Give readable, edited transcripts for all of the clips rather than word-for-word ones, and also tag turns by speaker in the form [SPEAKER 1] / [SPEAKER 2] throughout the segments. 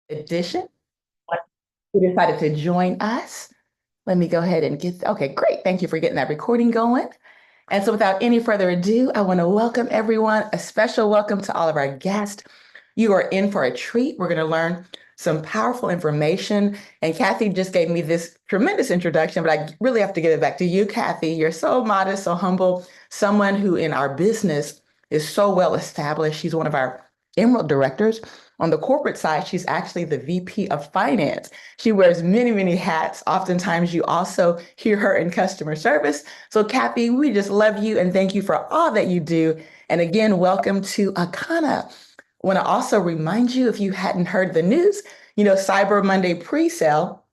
[SPEAKER 1] edition. Who decided to join us. Let me go ahead and okay, great. Thank you for getting that recording going. And so without any further ado, I want to welcome everyone, a special welcome to all of our guests. You are in for a treat. We're going to learn some powerful information. And Kathy just gave me this tremendous introduction, but I really have to give it back to you, Kathy. You're so modest, so humble, someone who in our business is so well established. She's one of our Emerald directors. On the corporate side, she's actually the VP of Finance. She wears many, many hats. Oftentimes, you also hear her in customer service. So, Kathy, we just love you and thank you for all that you do. And again, welcome to Akana. I want to also remind you, if you hadn't heard the news, Cyber Monday pre-sale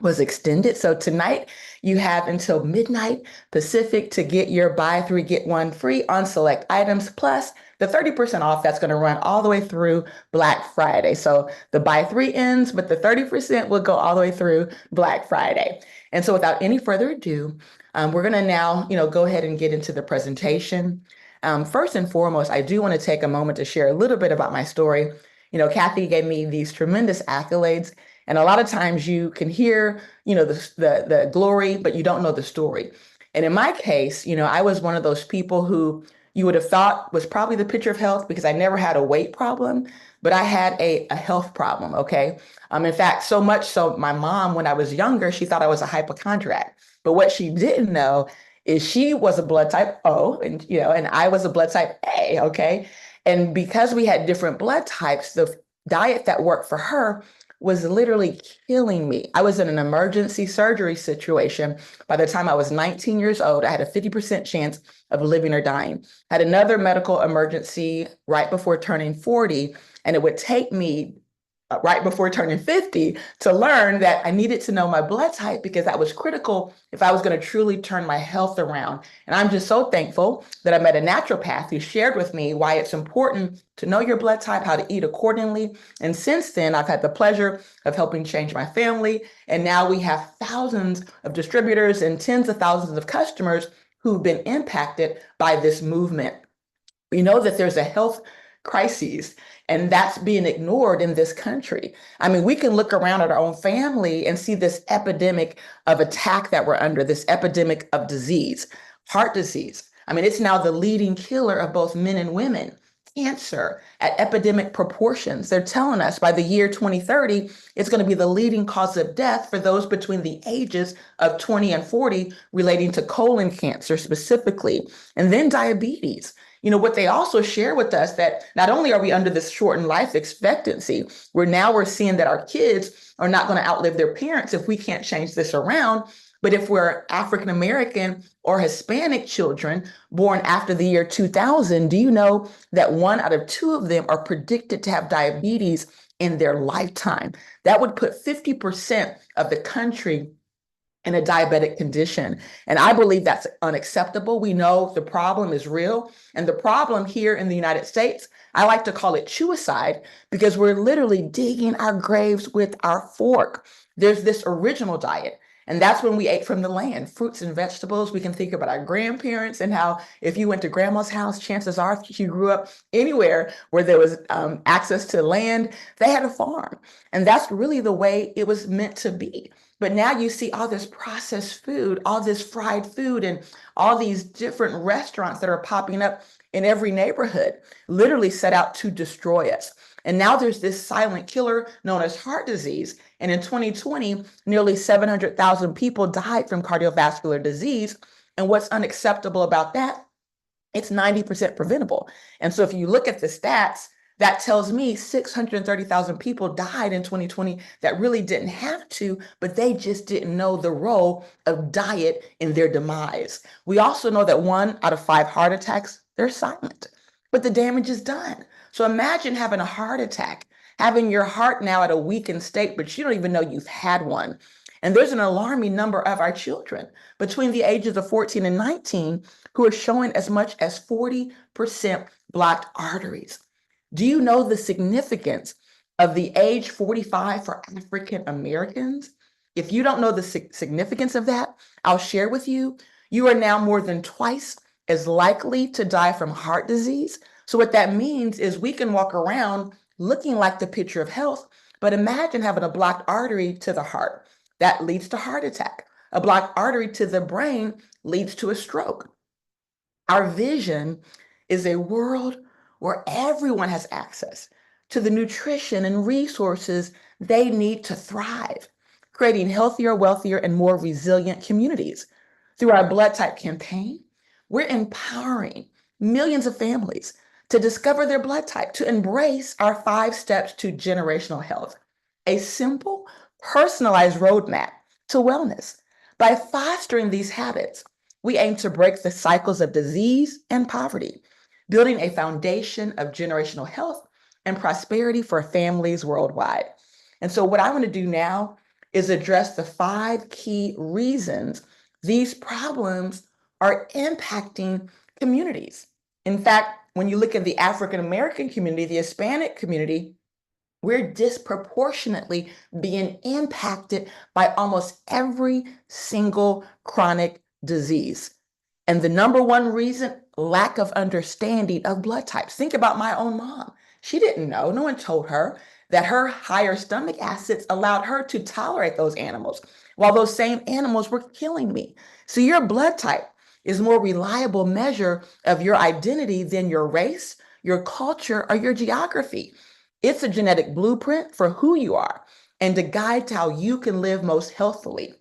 [SPEAKER 1] was extended. So tonight you have until midnight Pacific to get your buy three, get one free on select items, plus the 30% off that's going to run all the way through Black Friday. So the buy three ends, but the 30% will go all the way through Black Friday. And so without any further ado, we're going to now, go ahead and get into the presentation. First and foremost, I do want to take a moment to share a little bit about my story. Kathy gave me these tremendous accolades. And a lot of times you can hear, the glory, but you don't know the story. And in my case, I was one of those people who you would have thought was probably the picture of health because I never had a weight problem, but I had a health problem. Okay. In fact, so much so my mom, when I was younger, she thought I was a hypochondriac. But what she didn't know is she was a blood type O and I was a blood type A. Okay. And because we had different blood types, the diet that worked for her was literally killing me. I was in an emergency surgery situation. By the time I was 19 years old, I had a 50% chance of living or dying. I had another medical emergency right before turning 40, and it would take me right before turning 50 to learn that I needed to know my blood type because that was critical if I was going to truly turn my health around. And I'm just so thankful that I met a naturopath who shared with me why it's important to know your blood type, how to eat accordingly. And since then, I've had the pleasure of helping change my family. And now we have thousands of distributors and tens of thousands of customers who've been impacted by this movement. We know that there's a health crisis, and that's being ignored in this country. I mean, we can look around at our own family and see this epidemic of attack that we're under, this epidemic of disease, heart disease. I mean, it's now the leading killer of both men and women. Cancer at epidemic proportions. They're telling us by the year 2030, it's going to be the leading cause of death for those between the ages of 20 and 40 relating to colon cancer specifically, and then diabetes. What they also share with us that not only are we under this shortened life expectancy, we're seeing that our kids are not going to outlive their parents if we can't change this around. But if we're African American or Hispanic children born after the year 2000, do you know that 1 out of 2 of them are predicted to have diabetes in their lifetime? That would put 50% of the country in a diabetic condition. And I believe that's unacceptable. We know the problem is real. And the problem here in the United States, I like to call it chewicide because we're literally digging our graves with our fork. There's this original diet. And that's when we ate from the land, fruits and vegetables. We can think about our grandparents and how if you went to grandma's house, chances are she grew up anywhere where there was access to land, they had a farm. And that's really the way it was meant to be. But now you see all this processed food, all this fried food, and all these different restaurants that are popping up in every neighborhood, literally set out to destroy us. And now there's this silent killer known as heart disease. And in 2020, nearly 700,000 people died from cardiovascular disease. And what's unacceptable about that? It's 90% preventable. And so if you look at the stats, that tells me 630,000 people died in 2020 that really didn't have to, but they just didn't know the role of diet in their demise. We also know that 1 out of 5 heart attacks, they're silent, but the damage is done. So imagine having a heart attack, having your heart now at a weakened state, but you don't even know you've had one. And there's an alarming number of our children between the ages of 14 and 19 who are showing as much as 40% blocked arteries. Do you know the significance of the age 45 for African Americans? If you don't know the significance of that, I'll share with you. You are now more than twice as likely to die from heart disease. So what that means is we can walk around looking like the picture of health, But imagine having a blocked artery to the heart. That leads to heart attack. A blocked artery to the brain leads to a stroke. Our vision is a world where everyone has access to the nutrition and resources they need to thrive, creating healthier, wealthier, and more resilient communities. Through our blood type campaign, we're empowering millions of families to discover their blood type, to embrace our 5 steps to generational health, a simple, personalized roadmap to wellness. By fostering these habits, we aim to break the cycles of disease and poverty, building a foundation of generational health and prosperity for families worldwide. And so, what I want to do now is address the 5 key reasons these problems are impacting communities. In fact, when you look at the African American community, the Hispanic community, we're disproportionately being impacted by almost every single chronic disease. And the number one reason, lack of understanding of blood types. Think about my own mom. She didn't know, no one told her that her higher stomach acids allowed her to tolerate those animals, while those same animals were killing me. So your blood type is more reliable measure of your identity than your race, your culture, or your geography. It's a genetic blueprint for who you are and a guide to how you can live most healthfully.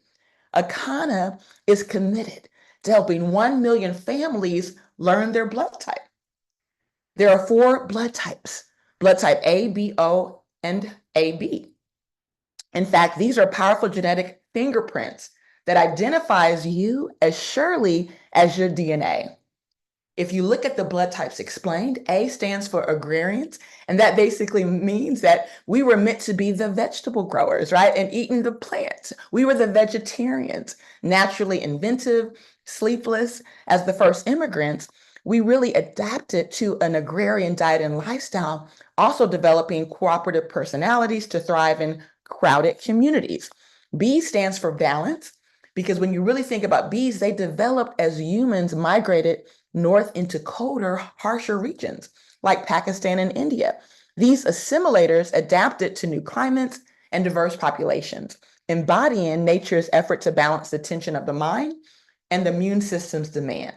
[SPEAKER 1] Akana is committed to helping 1 million families learn their blood type. There are 4 blood types: blood type A, B, O, and AB. In fact, these are powerful genetic fingerprints that identifies you as surely as your DNA. If you look at the blood types explained, A stands for agrarians, and that basically means that we were meant to be the vegetable growers, right? And eating the plants. We were the vegetarians, naturally inventive, sleepless. As the first immigrants, we really adapted to an agrarian diet and lifestyle, also developing cooperative personalities to thrive in crowded communities. B stands for balance, because when you really think about bees, they developed as humans migrated north into colder, harsher regions like Pakistan and India. These assimilators adapted to new climates and diverse populations, embodying nature's effort to balance the tension of the mind and the immune system's demand.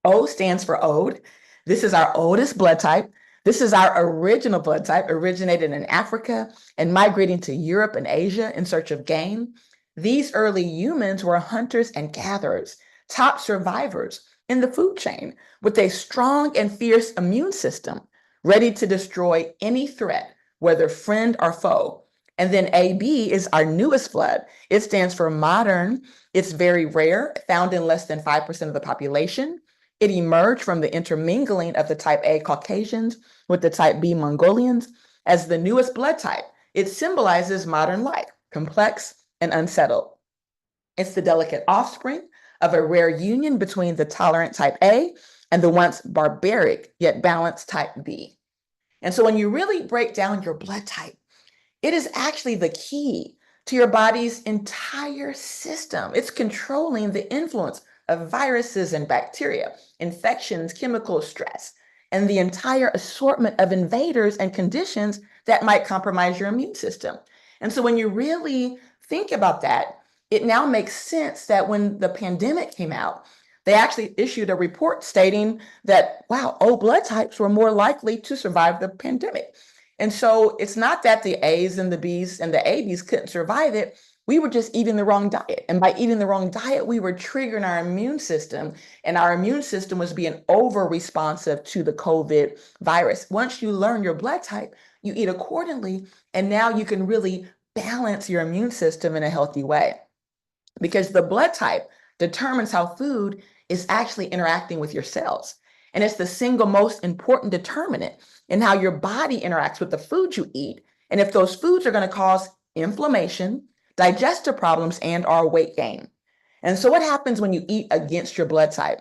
[SPEAKER 1] O stands for ode. This is our oldest blood type. This is our original blood type, originated in Africa and migrating to Europe and Asia in search of game. These early humans were hunters and gatherers, top survivors in the food chain, with a strong and fierce immune system, ready to destroy any threat, whether friend or foe. And then AB is our newest blood. It stands for modern. It's very rare, found in less than 5% of the population. It emerged from the intermingling of the type A Caucasians with the type B Mongolians as the newest blood type. It symbolizes modern life, complex and unsettled. It's the delicate offspring of a rare union between the tolerant type A and the once barbaric yet balanced type B. And so when you really break down your blood type, it is actually the key to your body's entire system. It's controlling the influence of viruses and bacteria, infections, chemicals, stress, and the entire assortment of invaders and conditions that might compromise your immune system. And so when you really think about that, it now makes sense that when the pandemic came out, they actually issued a report stating that, wow, O blood types were more likely to survive the pandemic. And so it's not that the A's and the B's and the AB's couldn't survive it. We were just eating the wrong diet. And by eating the wrong diet, we were triggering our immune system, and our immune system was being over responsive to the COVID virus. Once you learn your blood type, you eat accordingly, and now you can really balance your immune system in a healthy way, because the blood type determines how food is actually interacting with your cells. And it's the single most important determinant in how your body interacts with the food you eat, and if those foods are going to cause inflammation, digestive problems, and/or weight gain. And so what happens when you eat against your blood type?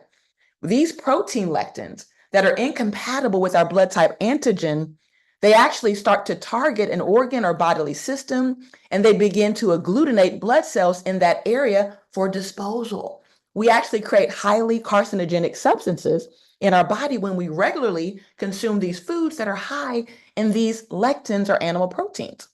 [SPEAKER 1] These protein lectins that are incompatible with our blood type antigen, they actually start to target an organ or bodily system, and they begin to agglutinate blood cells in that area for disposal. We actually create highly carcinogenic substances in our body when we regularly consume these foods that are high in these lectins or animal proteins.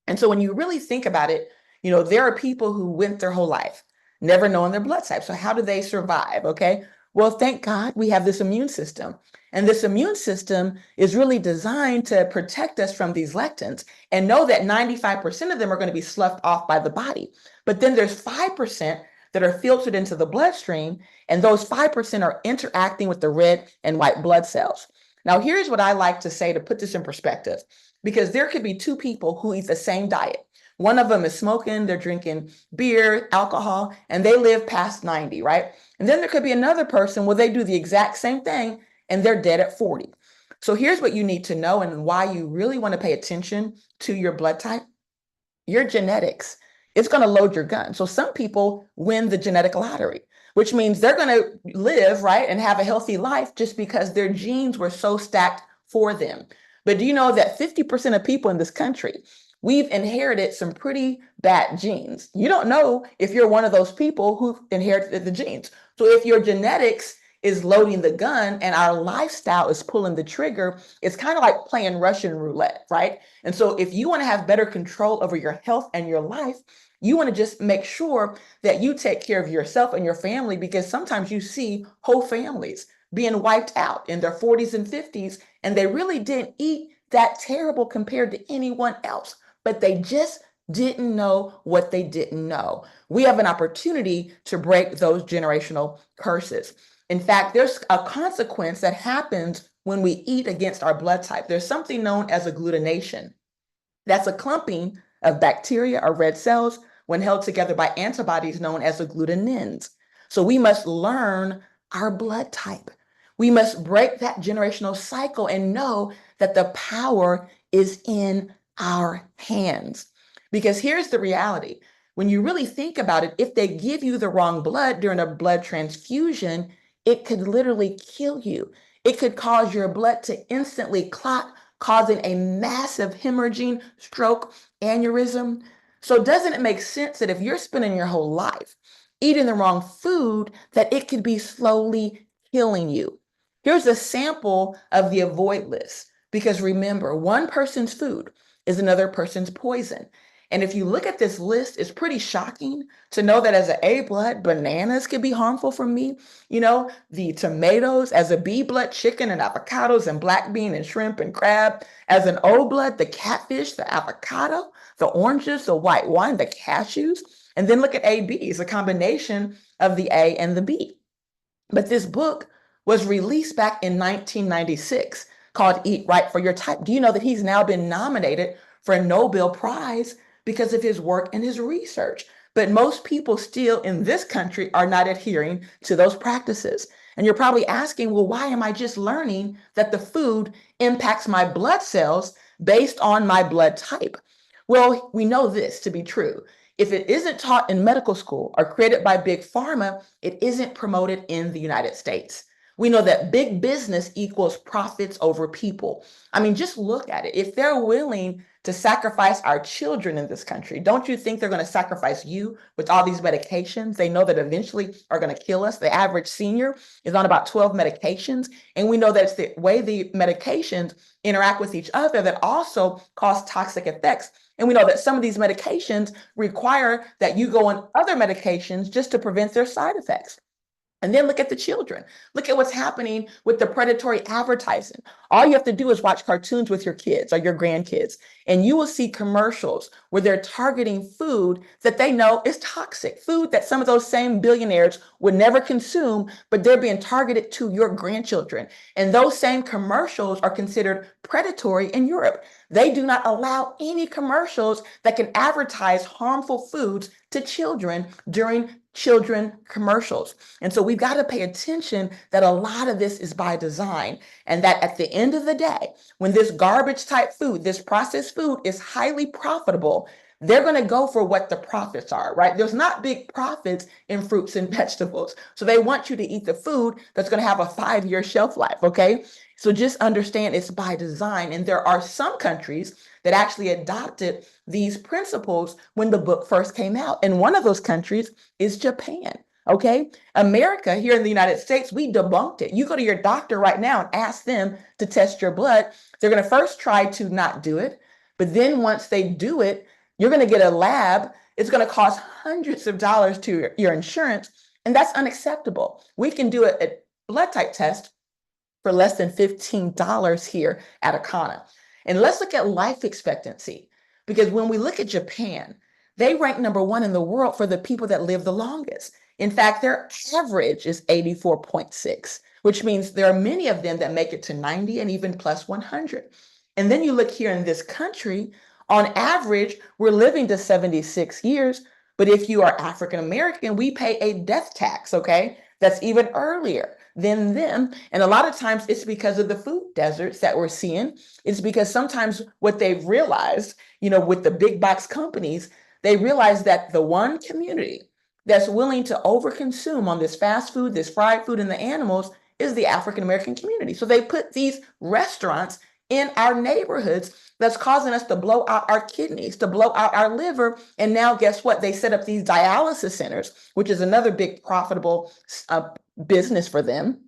[SPEAKER 1] And so when you really think about it, there are people who went their whole life never knowing their blood type. So how do they survive? Okay. Well, thank God we have this immune system. And this immune system is really designed to protect us from these lectins and know that 95% of them are going to be sloughed off by the body. But then there's 5% that are filtered into the bloodstream, and those 5% are interacting with the red and white blood cells. Now, here's what I like to say to put this in perspective, because there could be two people who eat the same diet. One of them is smoking, they're drinking beer, alcohol, and they live past 90, right? And then there could be another person where they do the exact same thing and they're dead at 40. So here's what you need to know and why you really want to pay attention to your blood type. Your genetics, it's going to load your gun. So some people win the genetic lottery, which means they're going to live, right, and have a healthy life just because their genes were so stacked for them. But do you know that 50% of people in this country, we've inherited some pretty bad genes? You don't know if you're one of those people who inherited the genes. So if your genetics is loading the gun and our lifestyle is pulling the trigger, it's kind of like playing Russian roulette, right? And so if you want to have better control over your health and your life, you want to just make sure that you take care of yourself and your family, because sometimes you see whole families being wiped out in their 40s and 50s, and they really didn't eat that terrible compared to anyone else, but they just didn't know what they didn't know. We have an opportunity to break those generational curses. In fact, there's a consequence that happens when we eat against our blood type. There's something known as agglutination. That's a clumping of bacteria or red cells when held together by antibodies known as agglutinins. So we must learn our blood type. We must break that generational cycle and know that the power is in our hands. Because here's the reality. When you really think about it, if they give you the wrong blood during a blood transfusion, it could literally kill you. It could cause your blood to instantly clot, causing a massive hemorrhaging, stroke, aneurysm. So doesn't it make sense that if you're spending your whole life eating the wrong food, that it could be slowly killing you? Here's a sample of the avoid list, because remember, one person's food is another person's poison. And if you look at this list, it's pretty shocking to know that as an A blood, bananas could be harmful for me. The tomatoes, as a B blood, chicken and avocados and black bean and shrimp and crab. As an O blood, the catfish, the avocado, the oranges, the white wine, the cashews. And then look at AB, it's a combination of the A and the B. But this book was released back in 1996 called Eat Right for Your Type. Do you know that he's now been nominated for a Nobel Prize because of his work and his research? But most people still in this country are not adhering to those practices. And you're probably asking, well, why am I just learning that the food impacts my blood cells based on my blood type? Well, we know this to be true. If it isn't taught in medical school or created by big pharma, it isn't promoted in the United States. We know that big business equals profits over people. I mean, just look at it. If they're willing to sacrifice our children in this country, don't you think they're going to sacrifice you with all these medications they know that eventually are going to kill us? The average senior is on about 12 medications. And we know that it's the way the medications interact with each other that also cause toxic effects. And we know that some of these medications require that you go on other medications just to prevent their side effects. And then look at the children. Look at what's happening with the predatory advertising. All you have to do is watch cartoons with your kids or your grandkids, and you will see commercials where they're targeting food that they know is toxic, food that some of those same billionaires would never consume, but they're being targeted to your grandchildren. And those same commercials are considered predatory in Europe. They do not allow any commercials that can advertise harmful foods to children during children commercials. And so we've got to pay attention that a lot of this is by design, and that at the end of the day, when this garbage type food, this processed food is highly profitable, they're going to go for what the profits are, right? There's not big profits in fruits and vegetables. So they want you to eat the food that's going to have a 5-year shelf life, okay? So just understand it's by design. And there are some countries that actually adopted these principles when the book first came out. And one of those countries is Japan. Okay. America, here in the United States, we debunked it. You go to your doctor right now and ask them to test your blood. They're going to first try to not do it. But then once they do it, You're going to get a lab. It's going to cost hundreds of dollars to your insurance, and that's unacceptable. We can do a blood type test for less than $15 here at Akana. And let's look at life expectancy, because when we look at Japan, they rank number one in the world for the people that live the longest. In fact, their average is 84.6, which means there are many of them that make it to 90 and even plus 100. And then you look here in this country, on average, we're living to 76 years. But if you are African American, we pay a death tax, okay? That's even earlier than them. And a lot of times it's because of the food deserts that we're seeing. It's because sometimes what they've realized, with the big box companies, they realize that the one community that's willing to overconsume on this fast food, this fried food, and the animals is the African American community. So they put these restaurants in our neighborhoods that's causing us to blow out our kidneys, to blow out our liver. And now guess what? They set up these dialysis centers, which is another big profitable business for them.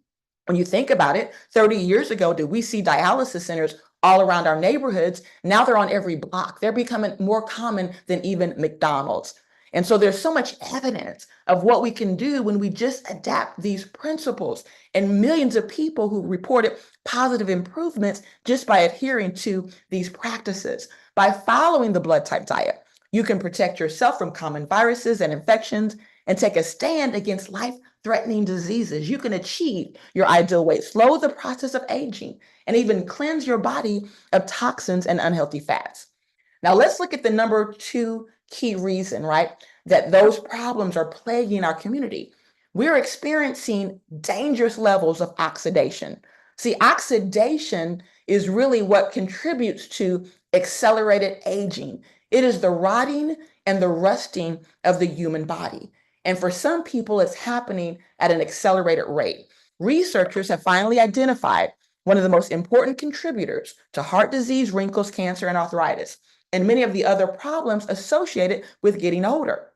[SPEAKER 1] When you think about it, 30 years ago, did we see dialysis centers all around our neighborhoods? Now they're on every block. They're becoming more common than even McDonald's. And so there's so much evidence of what we can do when we just adapt these principles, and millions of people who reported positive improvements just by adhering to these practices. By following the blood type diet, you can protect yourself from common viruses and infections and take a stand against life-threatening diseases. You can achieve your ideal weight, slow the process of aging, and even cleanse your body of toxins and unhealthy fats. Now let's look at the number 2 key reason, right, that those problems are plaguing our community. We're experiencing dangerous levels of oxidation. See, oxidation is really what contributes to accelerated aging. It is the rotting and the rusting of the human body. And for some people, it's happening at an accelerated rate. Researchers have finally identified one of the most important contributors to heart disease, wrinkles, cancer, and arthritis, and many of the other problems associated with getting older.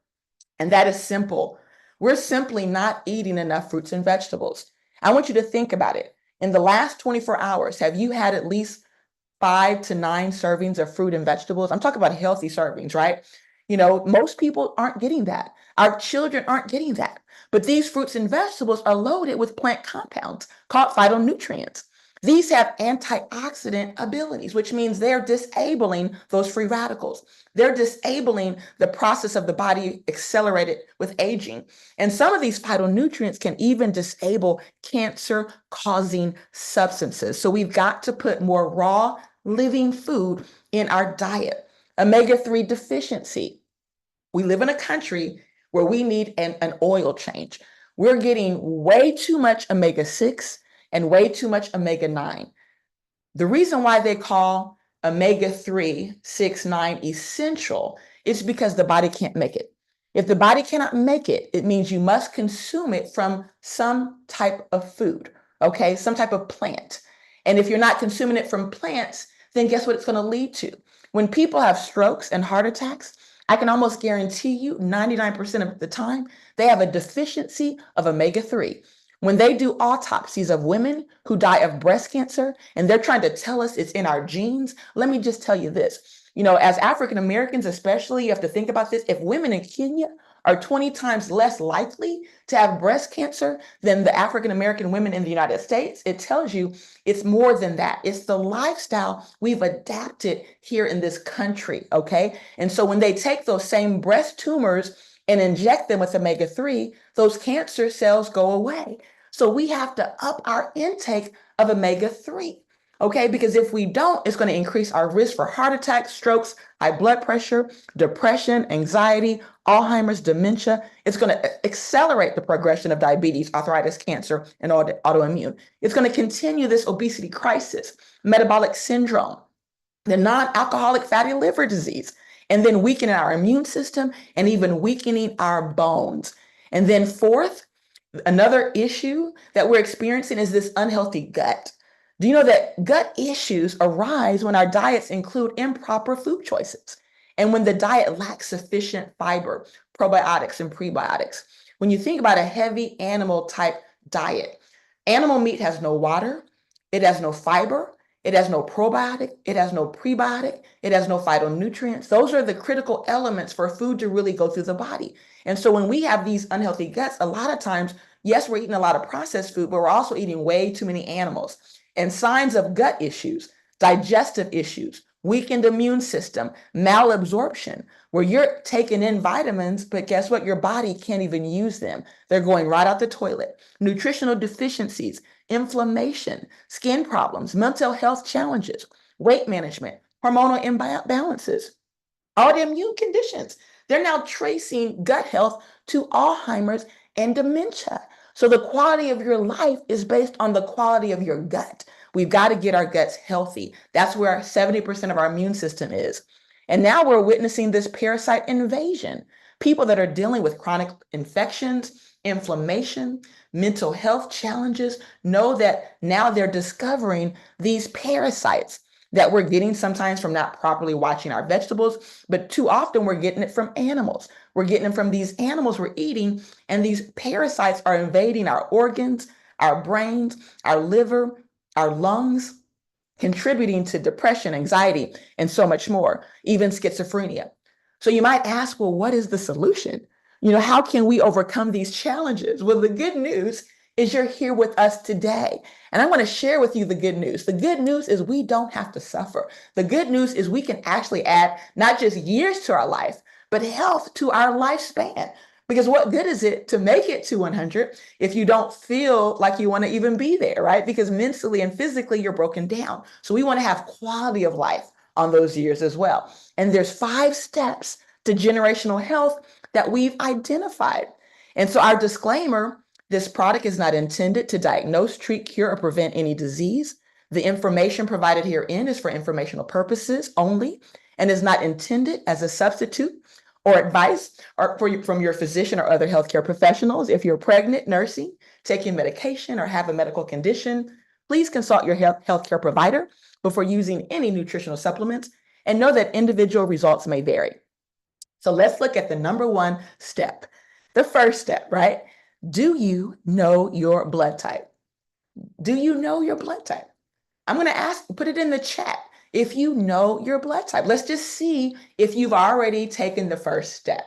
[SPEAKER 1] And that is simple. We're simply not eating enough fruits and vegetables. I want you to think about it. In the last 24 hours, have you had at least 5 to 9 servings of fruit and vegetables? I'm talking about healthy servings, right? Most people aren't getting that. Our children aren't getting that. But these fruits and vegetables are loaded with plant compounds called phytonutrients. These have antioxidant abilities, which means they're disabling those free radicals. They're disabling the process of the body accelerated with aging. And some of these phytonutrients can even disable cancer-causing substances. So we've got to put more raw, living food in our diet. Omega-3 deficiency. We live in a country where we need an oil change. We're getting way too much omega-6 and way too much omega-9. The reason why they call omega-3, 6, 9 essential is because the body can't make it. If the body cannot make it, it means you must consume it from some type of food, okay? Some type of plant. And if you're not consuming it from plants, then guess what it's going to lead to? When people have strokes and heart attacks, I can almost guarantee you 99% of the time, they have a deficiency of omega-3. When they do autopsies of women who die of breast cancer and they're trying to tell us it's in our genes, let me just tell you this. As African Americans, especially, you have to think about this. If women in Kenya are 20 times less likely to have breast cancer than the African American women in the United States, it tells you it's more than that. It's the lifestyle we've adapted here in this country, okay? And so when they take those same breast tumors and inject them with omega-3, those cancer cells go away. So we have to up our intake of omega-3, okay? Because if we don't, it's going to increase our risk for heart attacks, strokes, high blood pressure, depression, anxiety, Alzheimer's, dementia. It's going to accelerate the progression of diabetes, arthritis, cancer, and autoimmune. It's going to continue this obesity crisis, metabolic syndrome, the non-alcoholic fatty liver disease, and then weakening our immune system and even weakening our bones. And then fourth, another issue that we're experiencing is this unhealthy gut. Do you know that gut issues arise when our diets include improper food choices and when the diet lacks sufficient fiber, probiotics, and prebiotics? When you think about a heavy animal type diet, animal meat has no water, it has no fiber, It has no probiotic, it has no prebiotic, it has no phytonutrients. Those are the critical elements for food to really go through the body. And so when we have these unhealthy guts, a lot of times, yes, we're eating a lot of processed food, but we're also eating way too many animals. And signs of gut issues, digestive issues, weakened immune system, malabsorption, where you're taking in vitamins, but guess what? Your body can't even use them. They're going right out the toilet. Nutritional deficiencies, inflammation, skin problems, mental health challenges, weight management, hormonal imbalances, autoimmune conditions. They're now tracing gut health to Alzheimer's and dementia. So the quality of your life is based on the quality of your gut. We've got to get our guts healthy. That's where 70% of our immune system is. And now we're witnessing this parasite invasion. People that are dealing with chronic infections, inflammation, mental health challenges know that now they're discovering these parasites that we're getting sometimes from not properly watching our vegetables, but too often we're getting it from animals. We're getting them from these animals we're eating, and these parasites are invading our organs, our brains, our liver, our lungs, contributing to depression, anxiety, and so much more, even schizophrenia. So you might ask, well, what is the solution? How can we overcome these challenges? Well, the good news is you're here with us today. And I want to share with you the good news. The good news is we don't have to suffer. The good news is we can actually add not just years to our life, but health to our lifespan. Because what good is it to make it to 100 if you don't feel like you want to even be there, right? Because mentally and physically you're broken down. So we want to have quality of life on those years as well. And there's 5 steps to generational health that we've identified. And so our disclaimer, this product is not intended to diagnose, treat, cure, or prevent any disease. The information provided herein is for informational purposes only and is not intended as a substitute or advice from your physician or other healthcare professionals. If you're pregnant, nursing, taking medication, or have a medical condition, please consult your healthcare provider before using any nutritional supplements, and know that individual results may vary. So let's look at the number 1 step. The first step, right? Do you know your blood type? Do you know your blood type? I'm going to put it in the chat if you know your blood type. Let's just see if you've already taken the first step.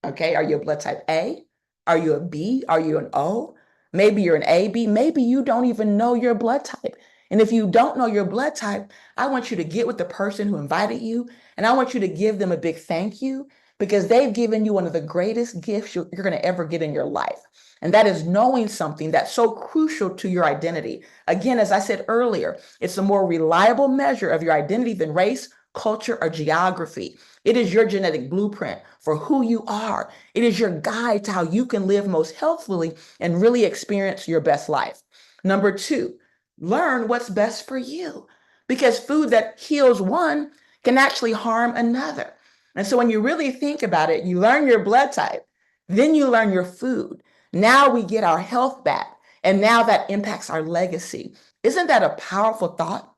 [SPEAKER 1] Okay, are you a blood type A? Are you a B? Are you an O? Maybe you're an AB. Maybe you don't even know your blood type. And if you don't know your blood type, I want you to get with the person who invited you, and I want you to give them a big thank you, because they've given you one of the greatest gifts you're going to ever get in your life. And that is knowing something that's so crucial to your identity. Again, as I said earlier, it's a more reliable measure of your identity than race, culture, or geography. It is your genetic blueprint for who you are. It is your guide to how you can live most healthfully and really experience your best life. Number 2, learn what's best for you, because food that heals one can actually harm another. And so when you really think about it, you learn your blood type, then you learn your food. Now we get our health back, and now that impacts our legacy. Isn't that a powerful thought?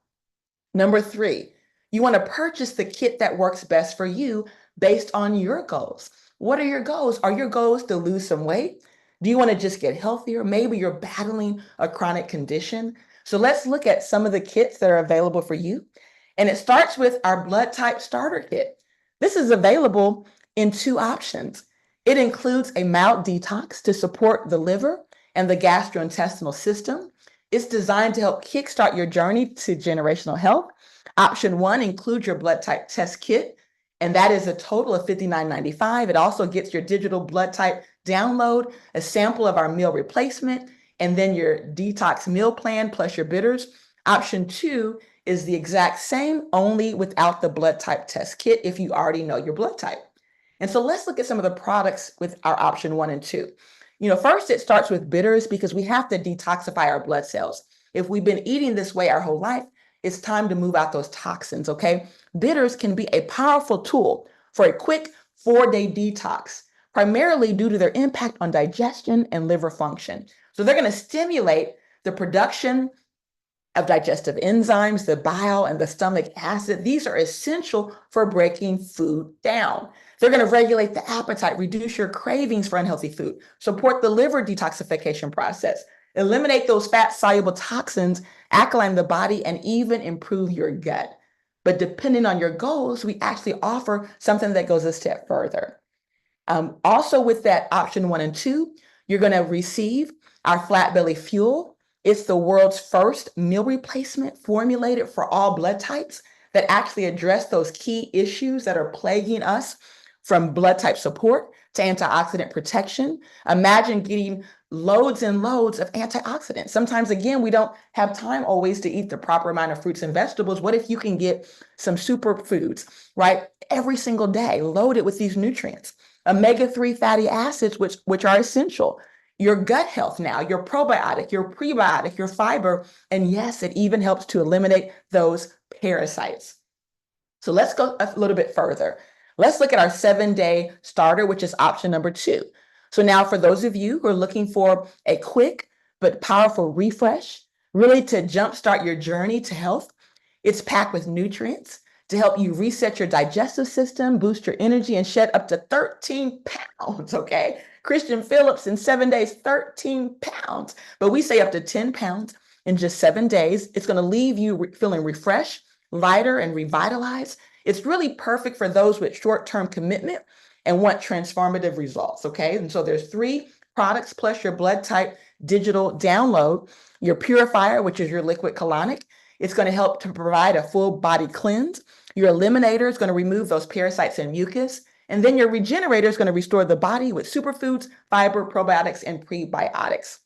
[SPEAKER 1] Number 3, you want to purchase the kit that works best for you based on your goals. What are your goals? Are your goals to lose some weight? Do you want to just get healthier? Maybe you're battling a chronic condition. So let's look at some of the kits that are available for you. And it starts with our blood type starter kit. This is available in 2 options. It includes a mild detox to support the liver and the gastrointestinal system. It's designed to help kickstart your journey to generational health. Option 1 includes your blood type test kit, and that is a total of $59.95. It also gets your digital blood type download, a sample of our meal replacement, and then your detox meal plan plus your bitters. Option 2 is the exact same, only without the blood type test kit if you already know your blood type. And so let's look at some of the products with our option 1 and 2. First it starts with bitters, because we have to detoxify our blood cells. If we've been eating this way our whole life, it's time to move out those toxins, okay? Bitters can be a powerful tool for a quick 4-day detox, primarily due to their impact on digestion and liver function. So they're going to stimulate the production of digestive enzymes, the bile, and the stomach acid. These are essential for breaking food down. They're going to regulate the appetite, reduce your cravings for unhealthy food, support the liver detoxification process, eliminate those fat-soluble toxins, alkaline the body, and even improve your gut. But depending on your goals, we actually offer something that goes a step further. Also with that option 1 and 2, you're going to receive our Flat Belly Fuel. It's the world's first meal replacement formulated for all blood types that actually address those key issues that are plaguing us, from blood type support to antioxidant protection. Imagine getting loads and loads of antioxidants. Sometimes, again, we don't have time always to eat the proper amount of fruits and vegetables. What if you can get some superfoods, right? Every single day, loaded with these nutrients, omega-3 fatty acids, which are essential, your gut health now, your probiotic, your prebiotic, your fiber, and yes, it even helps to eliminate those parasites. So let's go a little bit further. Let's look at our 7-day starter, which is option number 2. So now for those of you who are looking for a quick but powerful refresh, really to jumpstart your journey to health, it's packed with nutrients to help you reset your digestive system, boost your energy, and shed up to 13 pounds, okay? Christian Phillips in 7 days, 13 pounds. But we say up to 10 pounds in just 7 days. It's gonna leave you feeling refreshed, lighter, and revitalized. It's really perfect for those with short-term commitment and want transformative results, okay? And so there's 3 products plus your blood type digital download, your purifier, which is your liquid colonic. It's going to help to provide a full body cleanse. Your eliminator is going to remove those parasites and mucus. And then your regenerator is going to restore the body with superfoods, fiber, probiotics, and prebiotics.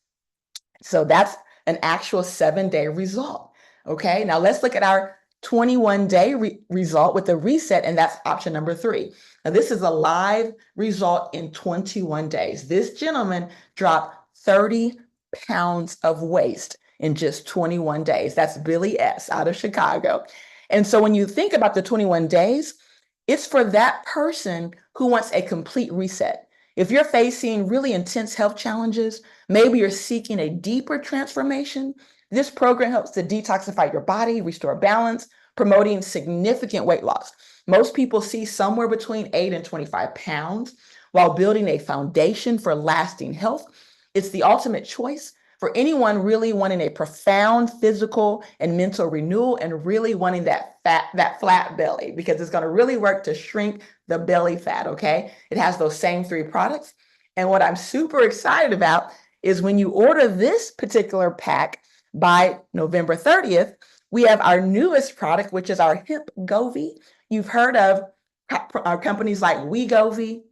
[SPEAKER 1] So that's an actual 7-day result. Okay, now let's look at our 21-day result with the reset, and that's option number 3. Now, this is a live result in 21 days. This gentleman dropped 30 pounds of waste in just 21 days. That's Billy S. out of Chicago. And so when you think about the 21 days, it's for that person who wants a complete reset. If you're facing really intense health challenges, maybe you're seeking a deeper transformation, this program helps to detoxify your body, restore balance, promoting significant weight loss. Most people see somewhere between 8 and 25 pounds while building a foundation for lasting health. It's the ultimate choice for anyone really wanting a profound physical and mental renewal and really wanting that flat belly, because it's going to really work to shrink the belly fat, okay? It has those same 3 products. And what I'm super excited about is when you order this particular pack by November 30th, we have our newest product, which is our Hemp Govee. You've heard of companies like Wegovy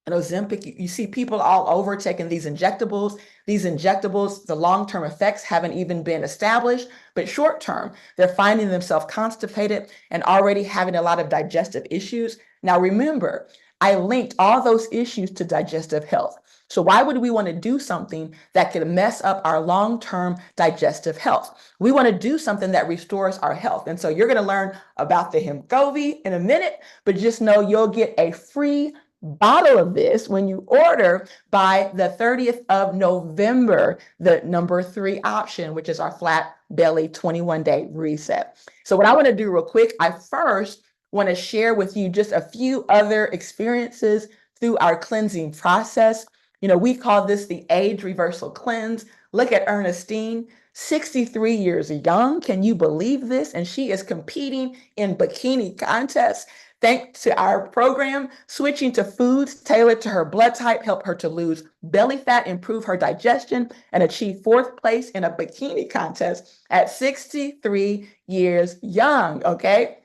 [SPEAKER 1] and Ozempic. You see people all over taking these injectables. These injectables, the long-term effects haven't even been established, but short-term, they're finding themselves constipated and already having a lot of digestive issues. Now, remember, I linked all those issues to digestive health. So why would we want to do something that could mess up our long-term digestive health? We want to do something that restores our health. And so you're going to learn about the Hemp Govee in a minute, but just know you'll get a free bottle of this when you order by the 30th of November, the number 3 option, which is our Flat Belly 21-day reset. So what I want to do real quick, I first want to share with you just a few other experiences through our cleansing process. You know, we call this the age reversal cleanse. Look at Ernestine, 63 years young. Can you believe this? And she is competing in bikini contests. Thanks to our program, switching to foods tailored to her blood type helped her to lose belly fat, improve her digestion, and achieve 4th place in a bikini contest at 63 years young, okay?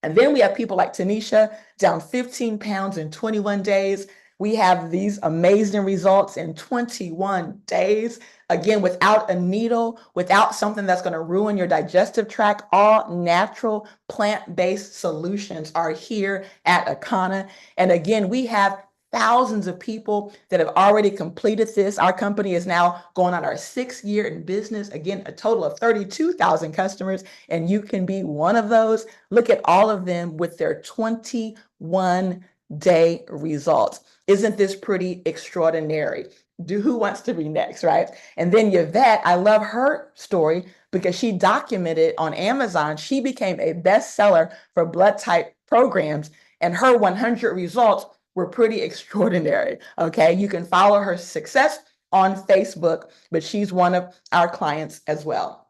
[SPEAKER 1] And then we have people like Tanisha, down 15 pounds in 21 days. We have these amazing results in 21 days. Again, without a needle, without something that's going to ruin your digestive tract, all natural plant-based solutions are here at Akana. And again, we have thousands of people that have already completed this. Our company is now going on our 6th year in business. Again, a total of 32,000 customers, and you can be one of those. Look at all of them with their 21-day results. Isn't this pretty extraordinary? Who wants to be next, right? And then Yvette, I love her story because she documented on Amazon. She became a bestseller for blood type programs, and her 100 results were pretty extraordinary, okay? You can follow her success on Facebook, but she's one of our clients as well.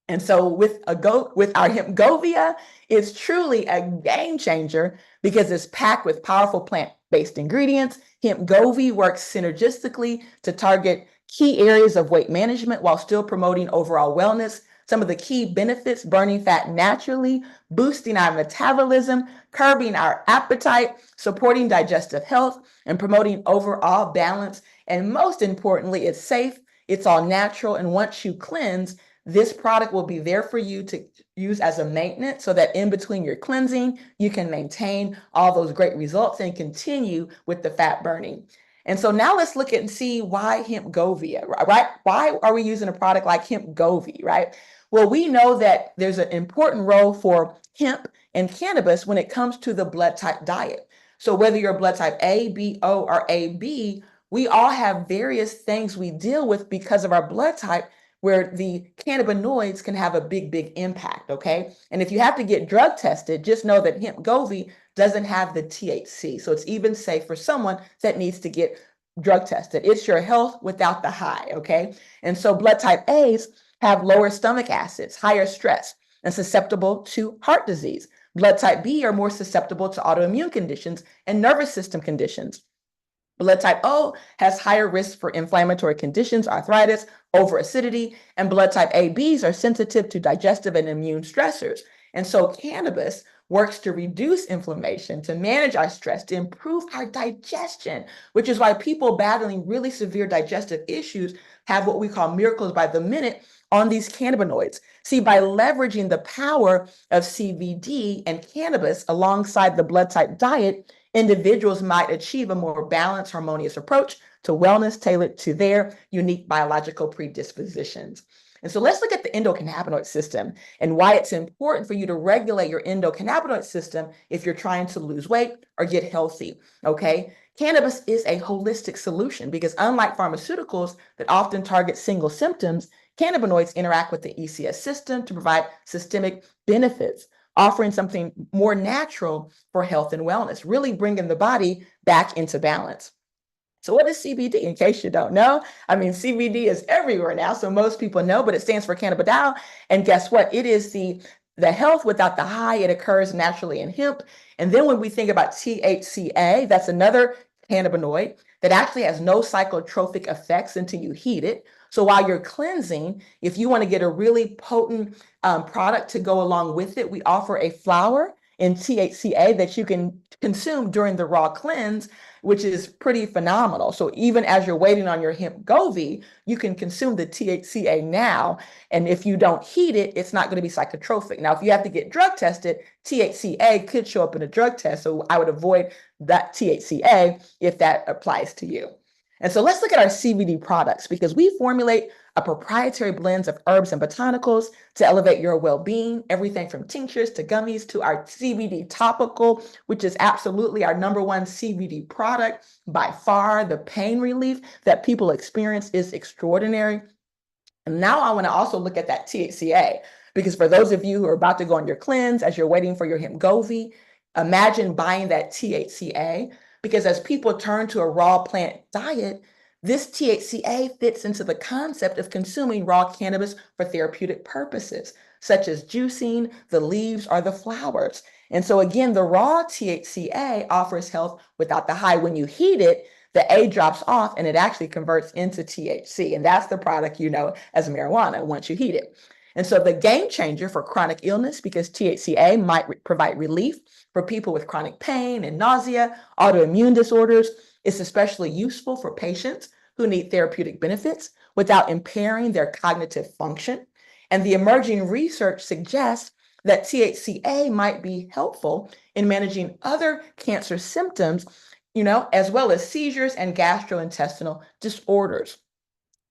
[SPEAKER 1] And so with our Hempgovia, it's truly a game changer because it's packed with powerful plant-based ingredients. Hempgovi works synergistically to target key areas of weight management while still promoting overall wellness. Some of the key benefits: burning fat naturally, boosting our metabolism, curbing our appetite, supporting digestive health, and promoting overall balance. And most importantly, it's safe, it's all natural, and once you cleanse, this product will be there for you to use as a maintenance so that in between your cleansing, you can maintain all those great results and continue with the fat burning. And so now let's look at and see why Hempgovia, right? Why are we using a product like Hempgovi, right? Well, we know that there's an important role for hemp and cannabis when it comes to the blood type diet. So whether you're blood type A, B, O, or AB, we all have various things we deal with because of our blood type where the cannabinoids can have a big impact, okay? And if you have to get drug tested, just know that Hempgovi doesn't have the THC. So it's even safe for someone that needs to get drug tested. It's your health without the high, okay? And so blood type A's have lower stomach acids, higher stress, and susceptible to heart disease. Blood type B are more susceptible to autoimmune conditions and nervous system conditions. Blood type O has higher risk for inflammatory conditions, arthritis, over acidity, and blood type ABs are sensitive to digestive and immune stressors. And so cannabis works to reduce inflammation, to manage our stress, to improve our digestion, which is why people battling really severe digestive issues have what we call miracles by the minute on these cannabinoids. See, by leveraging the power of CBD and cannabis alongside the blood type diet, individuals might achieve a more balanced, harmonious approach to wellness tailored to their unique biological predispositions. And so let's look at the endocannabinoid system and why it's important for you to regulate your endocannabinoid system if you're trying to lose weight or get healthy, okay? Cannabis is a holistic solution because unlike pharmaceuticals that often target single symptoms, cannabinoids interact with the ECS system to provide systemic benefits, offering something more natural for health and wellness, really bringing the body back into balance. So what is CBD, in case you don't know? I mean, CBD is everywhere now, so most people know, but it stands for cannabidiol. And guess what? It is the health without the high. It occurs naturally in hemp. And then when we think about THCA, that's another cannabinoid that actually has no psychotropic effects until you heat it. So while you're cleansing, if you want to get a really potent product to go along with it, we offer a flower in THCA that you can consume during the raw cleanse, which is pretty phenomenal. So even as you're waiting on your Hempgovi, you can consume the THCA now. And if you don't heat it, it's not going to be psychotropic. Now, if you have to get drug tested, THCA could show up in a drug test. So I would avoid that THCA if that applies to you. And so let's look at our CBD products because we formulate a proprietary blends of herbs and botanicals to elevate your well-being, everything from tinctures to gummies to our CBD topical, which is absolutely our number one CBD product by far. The pain relief that people experience is extraordinary. And now I want to also look at that THCA because for those of you who are about to go on your cleanse, as you're waiting for your Hempgovi, imagine buying that THCA because as people turn to a raw plant diet, this THCA fits into the concept of consuming raw cannabis for therapeutic purposes, such as juicing the leaves or the flowers. And so again, the raw THCA offers health without the high. When you heat it, the A drops off and it actually converts into THC. And that's the product you know as marijuana once you heat it. And so the game changer for chronic illness, because THCA might provide relief for people with chronic pain and nausea, autoimmune disorders, it's especially useful for patients who need therapeutic benefits without impairing their cognitive function. And the emerging research suggests that THCA might be helpful in managing other cancer symptoms, as well as seizures and gastrointestinal disorders.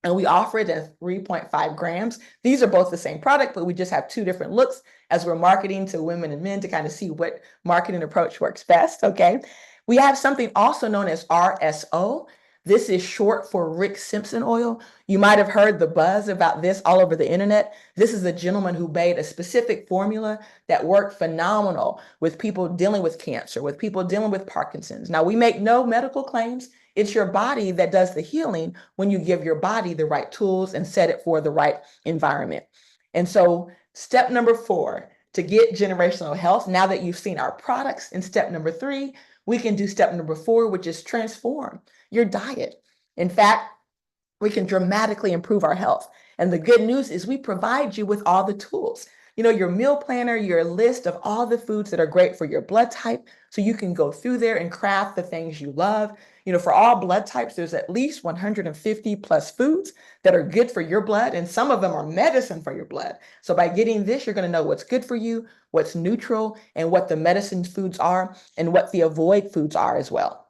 [SPEAKER 1] And we offer it at 3.5 grams. These are both the same product, but we just have two different looks as we're marketing to women and men to kind of see what marketing approach works best, okay? We have something also known as RSO. This is short for Rick Simpson oil. You might have heard the buzz about this all over the internet. This is a gentleman who made a specific formula that worked phenomenal with people dealing with cancer, with people dealing with Parkinson's. Now, we make no medical claims. It's your body that does the healing when you give your body the right tools and set it for the right environment. And so, step number 4 to get generational health, now that you've seen our products in step number 3, we can do step number 4, which is transform your diet. In fact, we can dramatically improve our health. And the good news is we provide you with all the tools. Your meal planner, your list of all the foods that are great for your blood type, so you can go through there and craft the things you love. For all blood types, there's at least 150 plus foods that are good for your blood, and some of them are medicine for your blood. So by getting this, you're going to know what's good for you, what's neutral, and what the medicine foods are, and what the avoid foods are as well.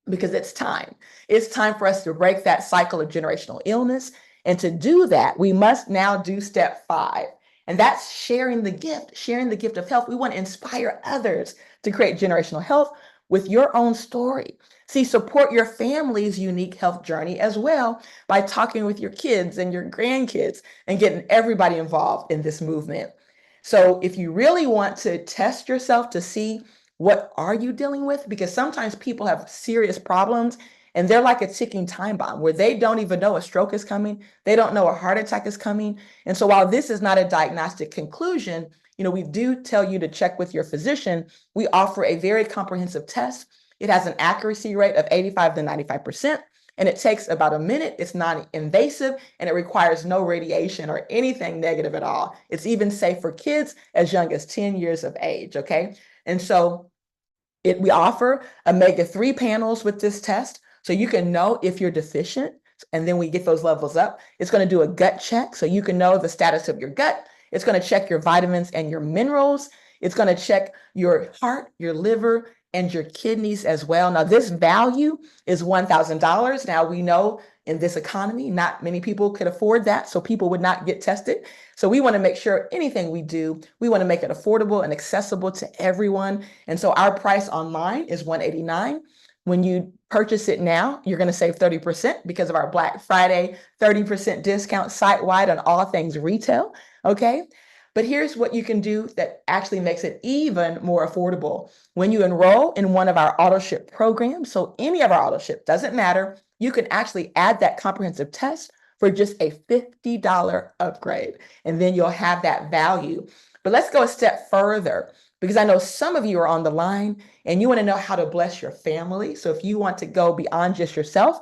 [SPEAKER 1] Because it's time. It's time for us to break that cycle of generational illness. And to do that, we must now do step 5. And that's sharing the gift of health. We want to inspire others to create generational health with your own story. See, support your family's unique health journey as well by talking with your kids and your grandkids and getting everybody involved in this movement. So if you really want to test yourself to see what are you dealing with, because sometimes people have serious problems and they're like a ticking time bomb where they don't even know a stroke is coming. They don't know a heart attack is coming. And so while this is not a diagnostic conclusion, we do tell you to check with your physician. We offer a very comprehensive test. It has an accuracy rate of 85 to 95%, and it takes about a minute. It's non-invasive, and it requires no radiation or anything negative at all. It's even safe for kids as young as 10 years of age, okay? And so we offer omega-3 panels with this test, so you can know if you're deficient, and then we get those levels up. It's going to do a gut check, so you can know the status of your gut. It's going to check your vitamins and your minerals. It's going to check your heart, your liver, and your kidneys as well. Now, this value is $1,000. Now, we know in this economy, not many people could afford that, so people would not get tested. So we want to make sure anything we do, we want to make it affordable and accessible to everyone. And so our price online is $189. When you purchase it now, you're going to save 30% because of our Black Friday 30% discount site-wide on all things retail, okay? But here's what you can do that actually makes it even more affordable. When you enroll in one of our AutoShip programs, so any of our AutoShip, doesn't matter, you can actually add that comprehensive test for just a $50 upgrade, and then you'll have that value. But let's go a step further, because I know some of you are on the line and you want to know how to bless your family. So if you want to go beyond just yourself,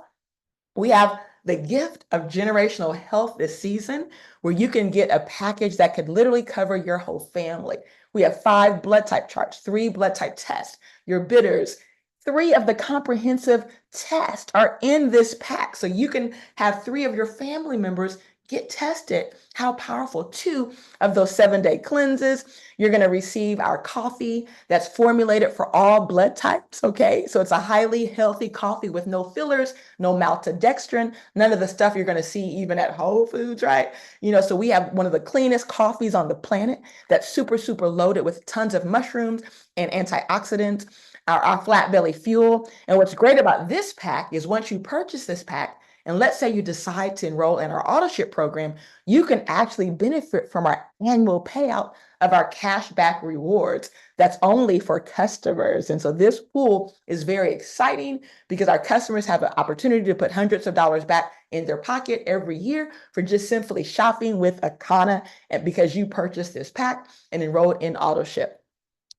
[SPEAKER 1] we have the gift of generational health this season, where you can get a package that could literally cover your whole family. We have 5 blood type charts, 3 blood type tests, your bitters. 3 of the comprehensive tests are in this pack. So you can have 3 of your family members get tested. How powerful. 2 of those 7-day cleanses. You're going to receive our coffee that's formulated for all blood types. Okay. So it's a highly healthy coffee with no fillers, no maltodextrin, none of the stuff you're going to see even at Whole Foods, right? So we have one of the cleanest coffees on the planet that's super, super loaded with tons of mushrooms and antioxidants, our flat belly fuel. And what's great about this pack is once you purchase this pack, and let's say you decide to enroll in our AutoShip program, you can actually benefit from our annual payout of our cashback rewards. That's only for customers. And so this pool is very exciting because our customers have an opportunity to put hundreds of dollars back in their pocket every year for just simply shopping with Akana, and because you purchased this pack and enrolled in AutoShip.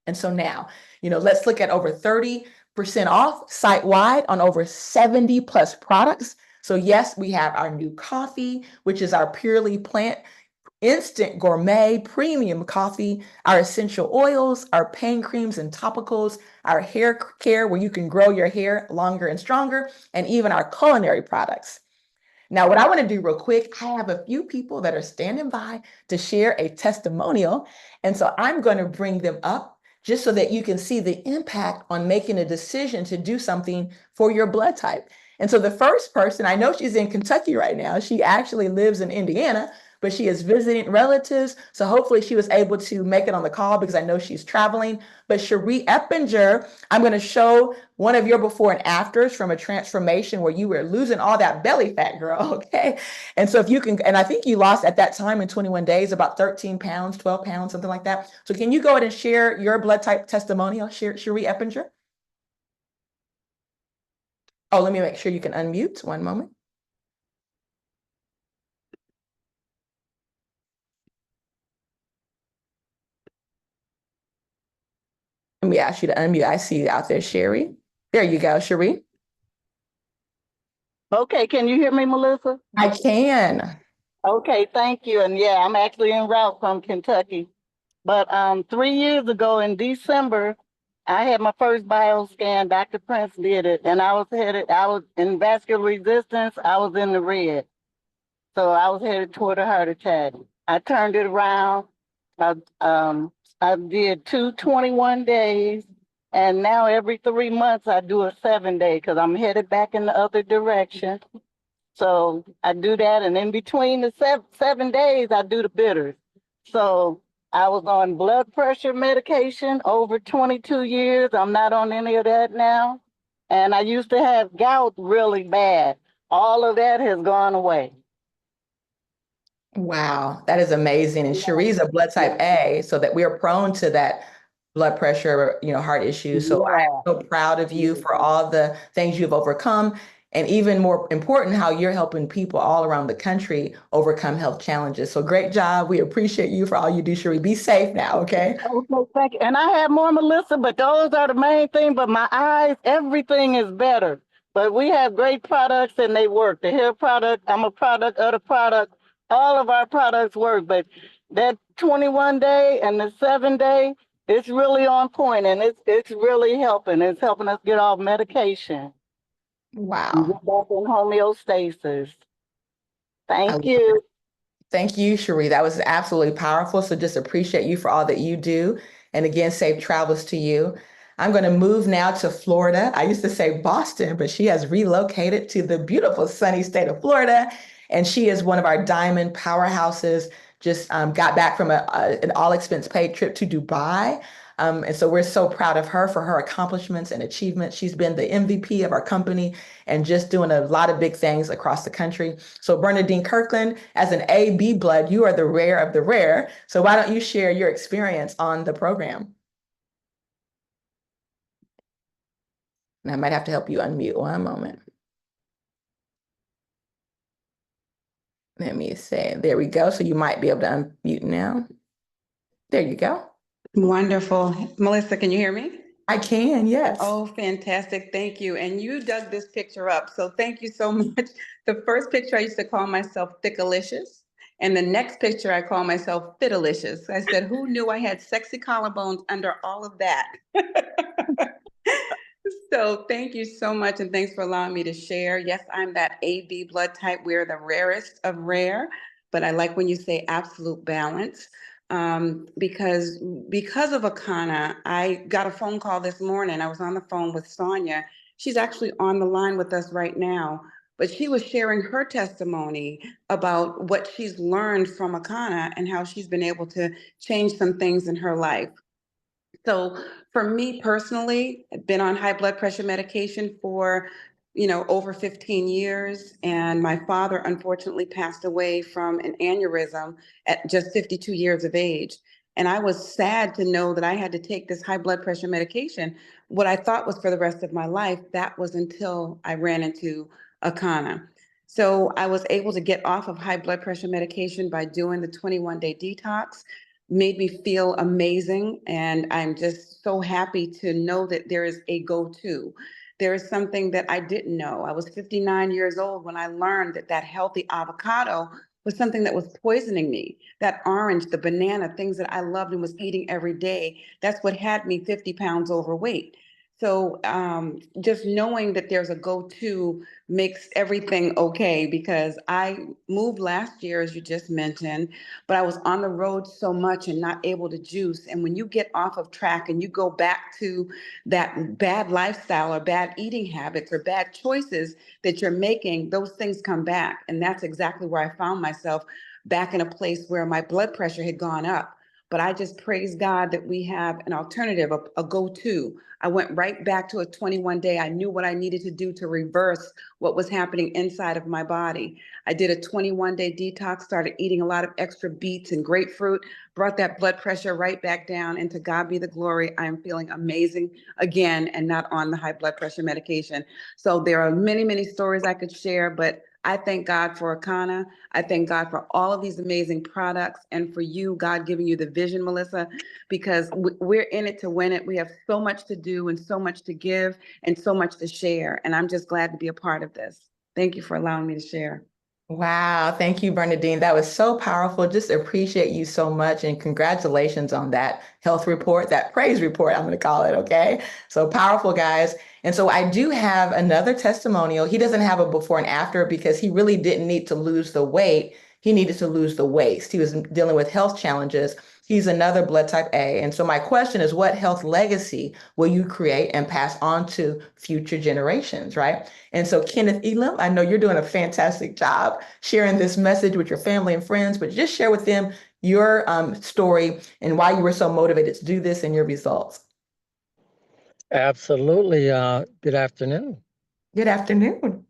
[SPEAKER 1] And so now, let's look at over 30% off site-wide on over 70 plus products. So yes, we have our new coffee, which is our Purely Plant instant gourmet premium coffee, our essential oils, our pain creams and topicals, our hair care where you can grow your hair longer and stronger, and even our culinary products. Now, what I want to do real quick, I have a few people that are standing by to share a testimonial. And so I'm going to bring them up just so that you can see the impact on making a decision to do something for your blood type. And so the first person, I know she's in Kentucky right now. She actually lives in Indiana, but she is visiting relatives. So hopefully she was able to make it on the call because I know she's traveling. But Cherie Eppinger, I'm going to show one of your before and afters from a transformation where you were losing all that belly fat, girl. Okay. And so if you can, and I think you lost at that time in 21 days about 13 pounds, 12 pounds, something like that. So can you go ahead and share your blood type testimonial, Cherie Eppinger? Oh, let me make sure you can unmute. One moment. Let me ask you to unmute. I see you out there, Sherry. There you go, Cherie.
[SPEAKER 2] Okay, can you hear me, Melissa?
[SPEAKER 1] I can.
[SPEAKER 2] Okay, thank you. And yeah, I'm actually en route from Kentucky. But 3 years ago in December, I had my first bio scan. Dr. Prince did it, and I was in vascular resistance. I was in the red. So I was headed toward a heart attack. I turned it around. I, um, I did 221 days. And now every 3 months, I do a 7 day because I'm headed back in the other direction. So I do that, and in between the 7 days, I do the bitters. So I was on blood pressure medication over 22 years. I'm not on any of that now. And I used to have gout really bad. All of that has gone away.
[SPEAKER 1] Wow, that is amazing. And Cherie's a blood type A, so that we are prone to that blood pressure, heart issues. So
[SPEAKER 2] Yeah.
[SPEAKER 1] I'm so proud of you for all the things you've overcome. And even more important, how you're helping people all around the country overcome health challenges. So great job. We appreciate you for all you do, Cherie. Be safe now, okay?
[SPEAKER 2] Okay, thank you. And I have more, Melissa, but those are the main thing. But my eyes, everything is better. But we have great products and they work. The hair product, I'm a product of the product. All of our products work. But that 21 day and the 7 day, it's really on point and it's really helping. It's helping us get off medication and
[SPEAKER 1] Wow.
[SPEAKER 2] get back in homeostasis.
[SPEAKER 1] I
[SPEAKER 2] Thank you.
[SPEAKER 1] Thank you, Cherie. That was absolutely powerful. So just appreciate you for all that you do. And again, safe travels to you. I'm going to move now to Florida. I used to say Boston, but she has relocated to the beautiful sunny state of Florida. And she is one of our diamond powerhouses. Just got back from an all expense paid trip to Dubai. And so we're so proud of her for her accomplishments and achievements. She's been the MVP of our company and just doing a lot of big things across the country. So Bernadine Kirkland, as an AB blood, you are the rare of the rare. So why don't you share your experience on the program? And I might have to help you unmute one moment. Let me say, there we go. So you might be able to unmute now. There you go.
[SPEAKER 3] Wonderful. Melissa, can you hear me?
[SPEAKER 1] I can, yes.
[SPEAKER 3] Oh, fantastic. Thank you. And you dug this picture up. So thank you so much. The first picture I used to call myself Thickalicious. And the next picture I call myself Fitalicious. I said, who knew I had sexy collarbones under all of that? So thank you so much. And thanks for allowing me to share. Yes, I'm that AB blood type. We're the rarest of rare, but I like when you say absolute balance. Because of Akana, I got a phone call this morning. I was on the phone with Sonia. She's actually on the line with us right now, but she was sharing her testimony about what she's learned from Akana and how she's been able to change some things in her life. So for me personally, I've been on high blood pressure medication for, over 15 years. And my father unfortunately passed away from an aneurysm at just 52 years of age. And I was sad to know that I had to take this high blood pressure medication. What I thought was for the rest of my life, that was until I ran into Akana. So I was able to get off of high blood pressure medication by doing the 21-day detox, made me feel amazing. And I'm just so happy to know that there is a go-to. There is something that I didn't know. I was 59 years old when I learned that that healthy avocado was something that was poisoning me. That orange, the banana, things that I loved and was eating every day, that's what had me 50 pounds overweight. So just knowing that there's a go-to makes everything okay, because I moved last year, as you just mentioned, but I was on the road so much and not able to juice. And when you get off of track and you go back to that bad lifestyle or bad eating habits or bad choices that you're making, those things come back. And that's exactly where I found myself back in a place where my blood pressure had gone up. But I just praise God that we have an alternative, a go-to. I went right back to a 21-day. I knew what I needed to do to reverse what was happening inside of my body. I did a 21-day detox, started eating a lot of extra beets and grapefruit, brought that blood pressure right back down. And to God be the glory, I am feeling amazing again and not on the high blood pressure medication. So there are many, many stories I could share, but I thank God for Akana. I thank God for all of these amazing products and for you, God giving you the vision, Melissa, because we're in it to win it. We have so much to do and so much to give and so much to share. And I'm just glad to be a part of this. Thank you for allowing me to share.
[SPEAKER 1] Wow. Thank you, Bernadine. That was so powerful. Just appreciate you so much. And congratulations on that health report, that praise report, I'm going to call it. Okay. So powerful, guys. And so I do have another testimonial. He doesn't have a before and after because he really didn't need to lose the weight. He needed to lose the waste. He was dealing with health challenges. He's another blood type A. And so my question is, what health legacy will you create and pass on to future generations, right? And so Kenneth Elam, I know you're doing a fantastic job sharing this message with your family and friends, but just share with them your story and why you were so motivated to do this and your results.
[SPEAKER 4] Absolutely. Good afternoon.
[SPEAKER 1] Good afternoon.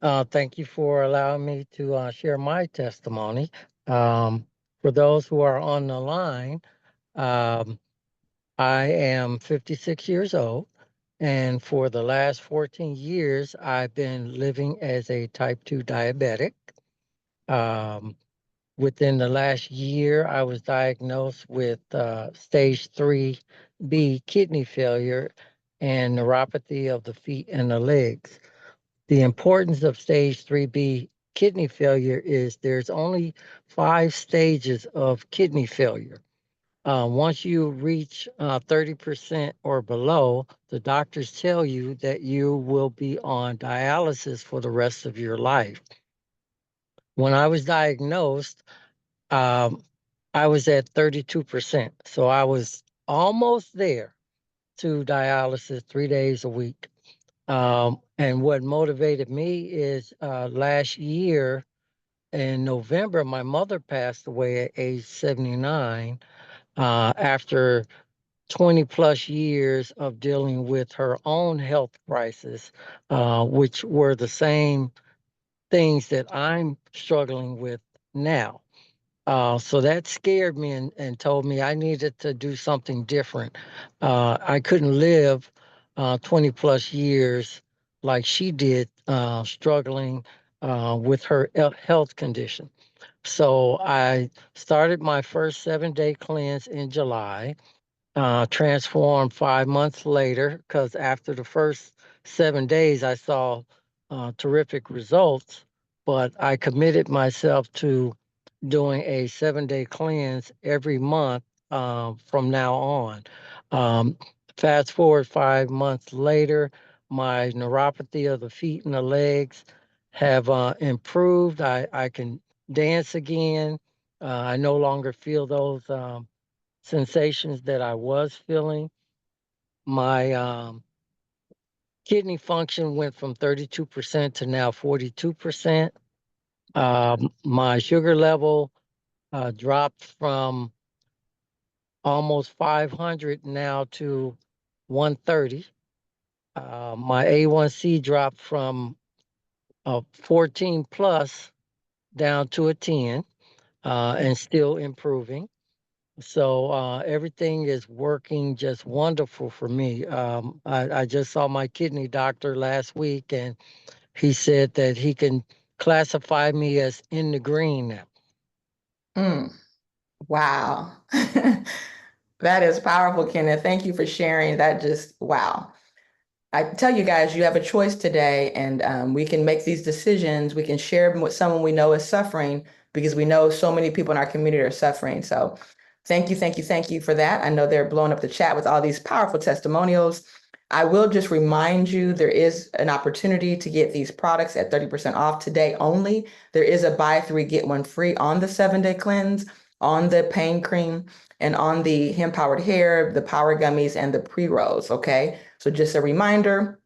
[SPEAKER 4] Thank you for allowing me to share my testimony. For those who are on the line, I am 56 years old, and for the last 14 years, I've been living as a type 2 diabetic. Within the last year, I was diagnosed with stage 3B kidney failure and neuropathy of the feet and the legs. The importance of stage 3B kidney failure is there's only 5 stages of kidney failure. Once you reach 30% or below, the doctors tell you that you will be on dialysis for the rest of your life. When I was diagnosed, I was at 32%. So I was almost there to dialysis 3 days a week. And what motivated me is last year in November, my mother passed away at age 79 after 20 plus years of dealing with her own health crisis, which were the same things that I'm struggling with now. So that scared me and told me I needed to do something different. I couldn't live 20 plus years like she did, struggling with her health condition. So I started my first 7-day cleanse in July, transformed 5 months later, because after the first 7 days, I saw terrific results, but I committed myself to doing a 7-day cleanse every month from now on. Um, Fast forward 5 months later, my neuropathy of the feet and the legs have improved. I can dance again. I no longer feel those sensations that I was feeling. My kidney function went from 32% to now 42%. My sugar level dropped from almost 500 now to 130. My A1C dropped from 14 plus down to a 10, and still improving. So everything is working just wonderful for me. I just saw my kidney doctor last week, and he said that he can classify me as in the green now.
[SPEAKER 1] Mm, wow. That is powerful, Kenneth. Thank you for sharing that. Just wow. I tell you guys, you have a choice today, and we can make these decisions. We can share them with someone we know is suffering because we know so many people in our community are suffering. So thank you, thank you, thank you for that. I know they're blowing up the chat with all these powerful testimonials. I will just remind you there is an opportunity to get these products at 30% off today only. There is a buy 3, get 1 free on the 7-day cleanse, on the pain cream, and on the hemp powered hair, the power gummies, and the pre-rolls. Okay. So just a reminder,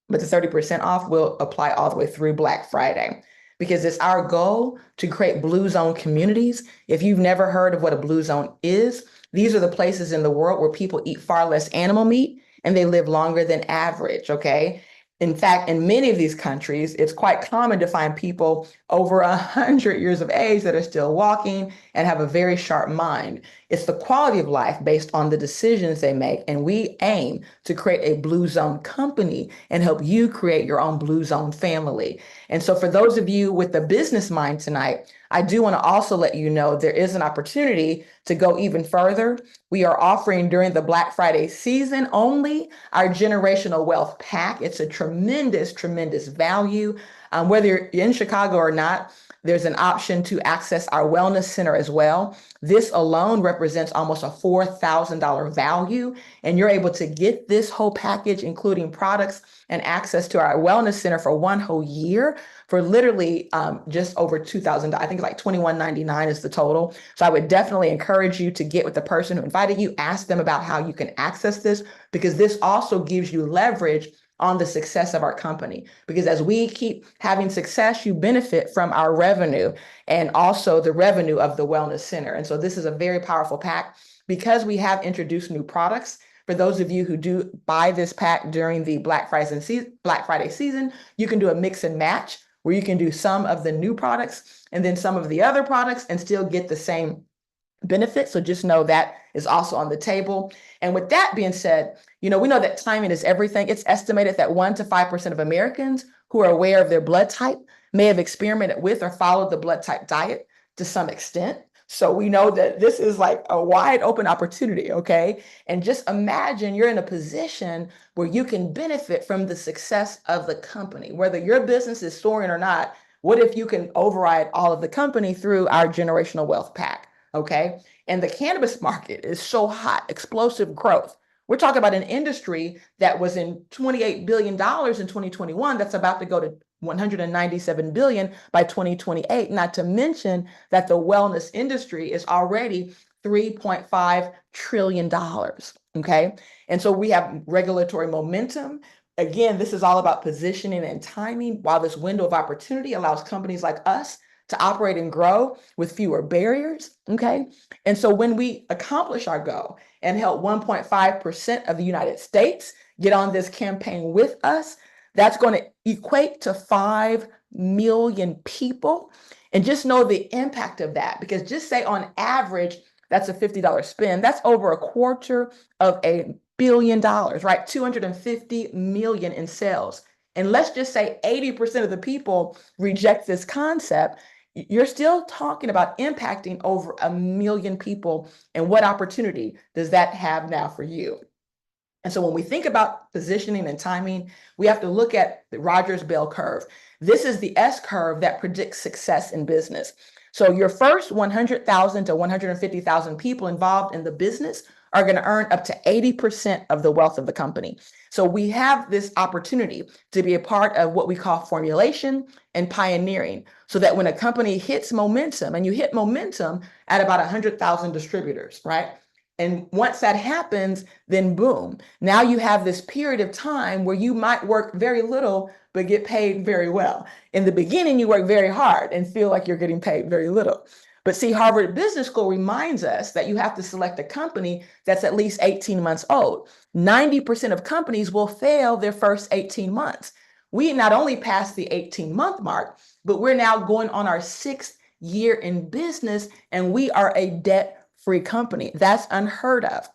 [SPEAKER 1] but the 30% off will apply all the way through Black Friday. because it's our goal to create Blue Zone communities. If you've never heard of what a Blue Zone is, these are the places in the world where people eat far less animal meat and they live longer than average, okay? In fact, in many of these countries, it's quite common to find people over 100 years of age that are still walking and have a very sharp mind. It's the quality of life based on the decisions they make. And we aim to create a Blue Zone company and help you create your own Blue Zone family. And so for those of you with the business mind tonight, I do want to also let you know there is an opportunity to go even further. We are offering during the Black Friday season only our Generational Wealth Pack. It's a tremendous, tremendous value. Whether you're in Chicago or not, there's an option to access our wellness center as well. This alone represents almost a $4,000 value, and you're able to get this whole package, including products and access to our wellness center for one whole year for literally just over $2,000. I think like $2,199 is the total. So I would definitely encourage you to get with the person who invited you, ask them about how you can access this, because this also gives you leverage on the success of our company. Because as we keep having success, you benefit from our revenue and also the revenue of the Wellness Center. And so this is a very powerful pack because we have introduced new products. For those of you who do buy this pack during the Black Friday season, you can do a mix and match where you can do some of the new products and then some of the other products and still get the same benefit. So just know that is also on the table. And with that being said, we know that timing is everything. It's estimated that 1% to 5% of Americans who are aware of their blood type may have experimented with or followed the blood type diet to some extent. So we know that this is like a wide open opportunity, okay? And just imagine you're in a position where you can benefit from the success of the company, whether your business is soaring or not. What if you can override all of the company through our Generational Wealth Pack? Okay. And the cannabis market is so hot, explosive growth. We're talking about an industry that was in $28 billion in 2021 that's about to go to 197 billion by 2028. Not to mention that the wellness industry is already $3.5 trillion. Okay. And so we have regulatory momentum. Again, this is all about positioning and timing, while this window of opportunity allows companies like us to operate and grow with fewer barriers, okay? And so when we accomplish our goal and help 1.5% of the United States get on this campaign with us, that's going to equate to 5 million people. And just know the impact of that, because just say on average, that's a $50 spend. That's over $250 million, right? 250 million in sales. And let's just say 80% of the people reject this concept. You're still talking about impacting over 1 million people. And what opportunity does that have now for you? And so when we think about positioning and timing, we have to look at the Rogers Bell curve. This is the S curve that predicts success in business. So your first 100,000 to 150,000 people involved in the business are going to earn up to 80% of the wealth of the company. So we have this opportunity to be a part of what we call formulation and pioneering, so that when a company hits momentum, and you hit momentum at about 100,000 distributors, right? And once that happens, then boom, now you have this period of time where you might work very little, but get paid very well. In the beginning, you work very hard and feel like you're getting paid very little. But see, Harvard Business School reminds us that you have to select a company that's at least 18 months old. 90% of companies will fail their first 18 months. We not only passed the 18-month mark, but we're now going on our 6th year in business, and we are a debt-free company. That's unheard of.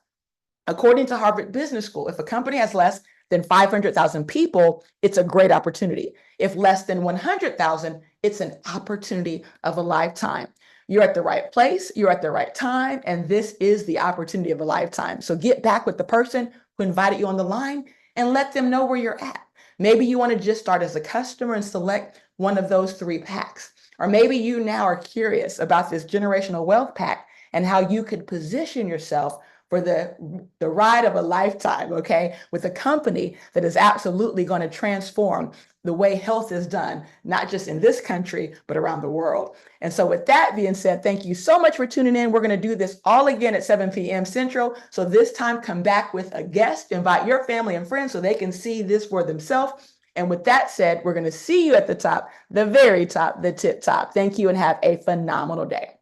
[SPEAKER 1] According to Harvard Business School, if a company has less than 500,000 people, it's a great opportunity. If less than 100,000, it's an opportunity of a lifetime. You're at the right place, you're at the right time, and this is the opportunity of a lifetime. So get back with the person who invited you on the line and let them know where you're at. Maybe you want to just start as a customer and select one of those 3 packs. Or maybe you now are curious about this Generational Wealth Pack and how you could position yourself for the ride of a lifetime, okay, with a company that is absolutely going to transform the way health is done, not just in this country, but around the world. And so with that being said, thank you so much for tuning in. We're going to do this all again at 7 p.m. Central. So this time, come back with a guest, invite your family and friends so they can see this for themselves. And with that said, we're going to see you at the top, the very top, the tip top. Thank you and have a phenomenal day.